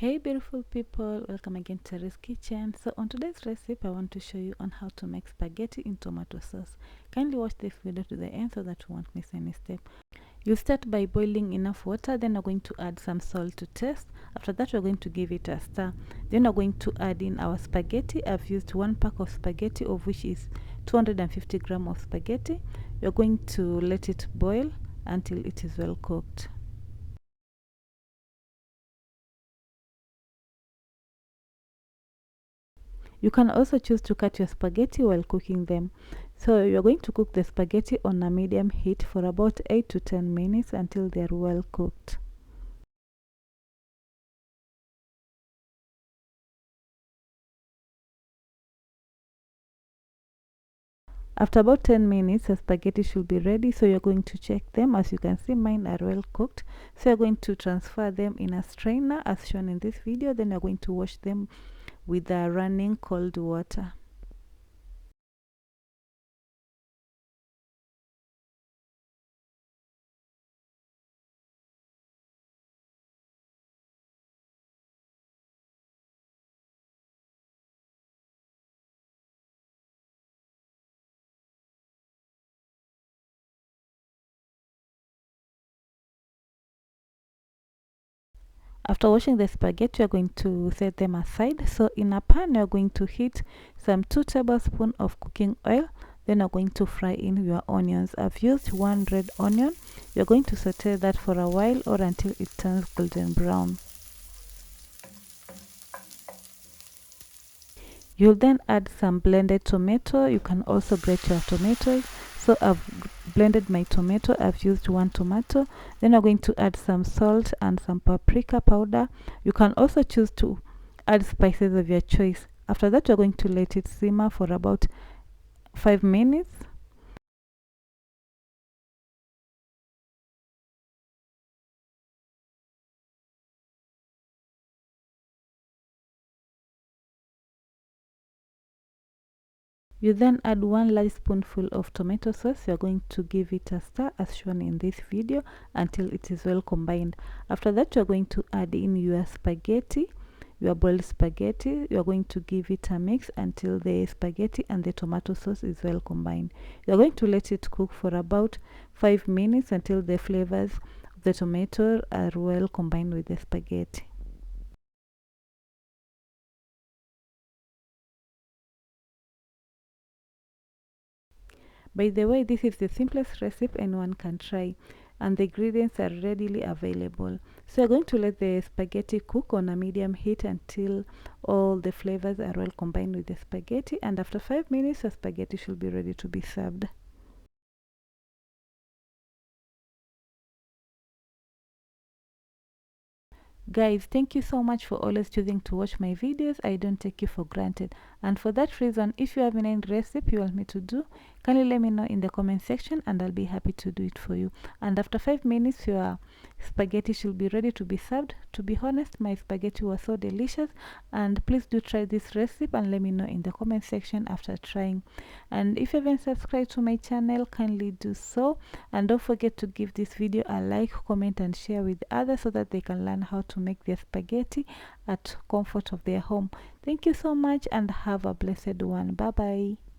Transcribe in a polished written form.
Hey beautiful people, welcome again to Terry's Kitchen. So on today's recipe I want to show you on how to make spaghetti in tomato sauce. Kindly watch this video to the end so that you won't miss any step. You start by boiling enough water, then we're going to add some salt to taste. After that we're going to give it a stir. Then we're going to add in our spaghetti. I've used 1 pack of spaghetti, of which is 250 grams of spaghetti. You're going to let it boil until it is well cooked. You can also choose to cut your spaghetti while cooking them. So you're going to cook the spaghetti on a medium heat for about 8 to 10 minutes until they're well cooked. After about 10 minutes, the spaghetti should be ready, so you're going to check them. As you can see, mine are well cooked. So you're going to transfer them in a strainer as shown in this video. Then you're going to wash them with the running cold water. After washing the spaghetti, you're going to set them aside. So in a pan, you're going to heat some 2 tablespoons of cooking oil. Then you're going to fry in your onions. I've used 1 red onion. You're going to saute that for a while or until it turns golden brown. You'll then add some blended tomato. You can also grate your tomatoes. So I've blended my tomato. I've used 1 tomato. Then I'm going to add some salt and some paprika powder. You can also choose to add spices of your choice. After that, you're going to let it simmer for about 5 minutes. You then add 1 large spoonful of tomato sauce. You're going to give it a stir as shown in this video until it is well combined. After that, you're going to add in your spaghetti, your boiled spaghetti. You're going to give it a mix until the spaghetti and the tomato sauce is well combined. You're going to let it cook for about 5 minutes until the flavors of the tomato are well combined with the spaghetti. By the way, this is the simplest recipe anyone can try, and the ingredients are readily available. So you're going to let the spaghetti cook on a medium heat until all the flavors are well combined with the spaghetti, and after 5 minutes the spaghetti should be ready to be served. Guys, thank you so much for always choosing to watch my videos. I don't take you for granted, and for that reason, if you have any recipe you want me to do, kindly let me know in the comment section and I'll be happy to do it for you. And after 5 minutes your spaghetti should be ready to be served. To be honest, my spaghetti was so delicious, and please do try this recipe and let me know in the comment section after trying. And if you haven't subscribed to my channel, kindly do so, and don't forget to give this video a like, comment and share with others so that they can learn how to make their spaghetti at comfort of their home. Thank you so much and have a blessed one. Bye bye.